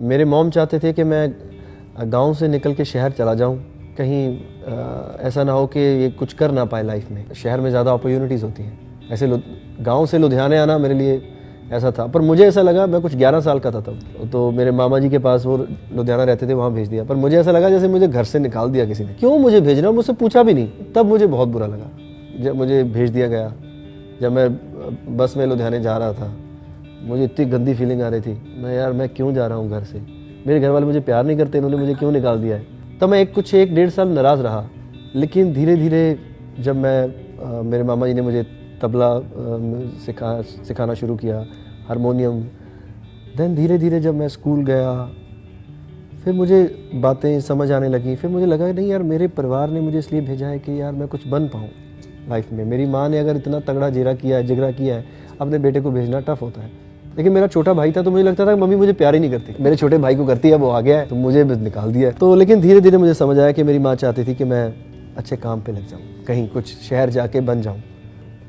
मेरे मॉम चाहते थे कि मैं गांव से निकल के शहर चला जाऊं, कहीं ऐसा ना हो कि ये कुछ कर ना पाए लाइफ में। शहर में ज़्यादा अपॉर्चुनिटीज़ होती हैं। ऐसे गांव से लुधियाने आना मेरे लिए ऐसा था, पर मुझे ऐसा लगा, मैं कुछ 11 साल का था तब, तो मेरे मामा जी के पास, वो लुधियाना रहते थे, वहाँ भेज दिया। पर मुझे ऐसा लगा जैसे मुझे घर से निकाल दिया किसी ने। क्यों मुझे भेजना, मुझसे पूछा भी नहीं। तब मुझे बहुत बुरा लगा जब मुझे भेज दिया गया। जब मैं बस में लुधियाने जा रहा था, मुझे इतनी गंदी फीलिंग आ रही थी, मैं क्यों जा रहा हूँ घर से, मेरे घर वाले मुझे प्यार नहीं करते, इन्होंने मुझे क्यों निकाल दिया है। तब मैं कुछ 1-1.5 साल नाराज़ रहा। लेकिन धीरे धीरे जब मेरे मामा जी ने मुझे तबला सिखाना शुरू किया, हारमोनियम, देन धीरे धीरे जब मैं स्कूल गया, फिर मुझे बातें समझ आने लगी। फिर मुझे लगा नहीं यार, मेरे परिवार ने मुझे इसलिए भेजा है कि यार मैं कुछ बन पाऊँ लाइफ में। मेरी माँ ने अगर इतना तगड़ा जिगरा किया है, अपने बेटे को भेजना टफ होता है। लेकिन मेरा छोटा भाई था, तो मुझे लगता था कि मम्मी मुझे प्यार ही नहीं करती, मेरे छोटे भाई को करती है, वो आ गया है तो मुझे निकाल दिया है। तो लेकिन धीरे धीरे मुझे समझ आया कि मेरी माँ चाहती थी कि मैं अच्छे काम पे लग जाऊँ, कहीं कुछ शहर जाके बन जाऊँ।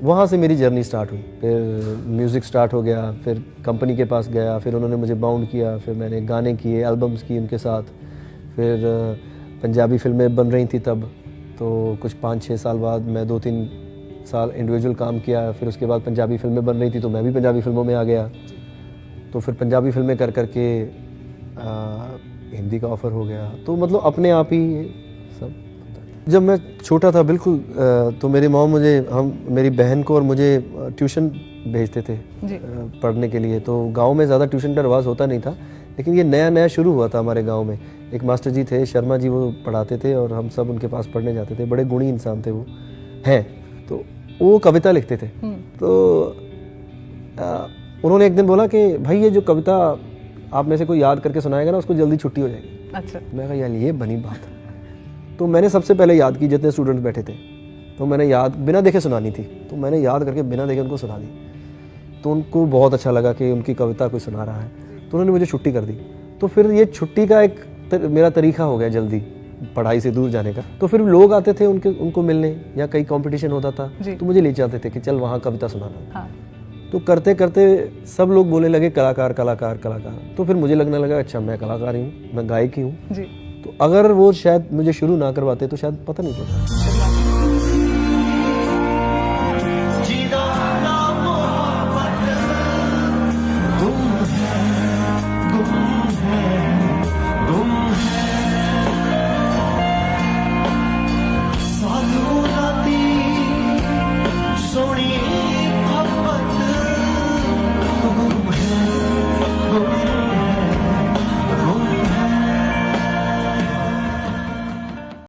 वहाँ से मेरी जर्नी स्टार्ट हुई। फिर म्यूज़िक स्टार्ट हो गया, फिर कंपनी के पास गया, फिर उन्होंने मुझे बाउंड किया, फिर मैंने गाने किए, एल्बम्स की उनके साथ। फिर पंजाबी फिल्में बन रही थी तब, तो कुछ 5-6 साल बाद मैं 2-3 साल इंडिविजुअल काम किया। फिर उसके बाद पंजाबी फिल्में बन रही थी, तो मैं भी पंजाबी फिल्मों में आ गया। तो फिर पंजाबी फिल्में कर करके हिंदी का ऑफ़र हो गया। तो मतलब अपने आप ही सब। जब मैं छोटा था बिल्कुल, तो मेरी मॉम मेरी बहन को और मुझे ट्यूशन भेजते थे पढ़ने के लिए। तो गांव में ज़्यादा ट्यूशन का रिवाज होता नहीं था, लेकिन ये नया नया शुरू हुआ था हमारे गांव में। एक मास्टर जी थे, शर्मा जी, वो पढ़ाते थे और हम सब उनके पास पढ़ने जाते थे। बड़े गुणी इंसान थे वो हैं। तो वो कविता लिखते थे। तो उन्होंने एक दिन बोला कि भाई ये जो कविता आप में से कोई याद करके सुनाएगा ना, उसको जल्दी छुट्टी हो जाएगी। अच्छा। मैं कहा यार ये बनी बात। तो मैंने सबसे पहले याद की, जितने स्टूडेंट्स बैठे थे, तो मैंने याद बिना देखे सुनानी थी, तो मैंने याद करके बिना देखे उनको सुना दी। तो उनको बहुत अच्छा लगा कि उनकी कविता कोई सुना रहा है, तो उन्होंने मुझे छुट्टी कर दी। तो फिर ये छुट्टी का एक मेरा तरीका हो गया जल्दी पढ़ाई से दूर जाने का। तो फिर लोग आते थे उनको मिलने, या कहीं कंपटीशन होता था तो मुझे ले जाते थे कि चल वहाँ कविता सुनाना। हाँ। तो करते करते सब लोग बोलने लगे कलाकार कलाकार कलाकार। तो फिर मुझे लगने लगा अच्छा मैं कलाकार ही हूँ, मैं गायक ही हूँ। तो अगर वो शायद मुझे शुरू ना करवाते तो शायद पता नहीं चलता।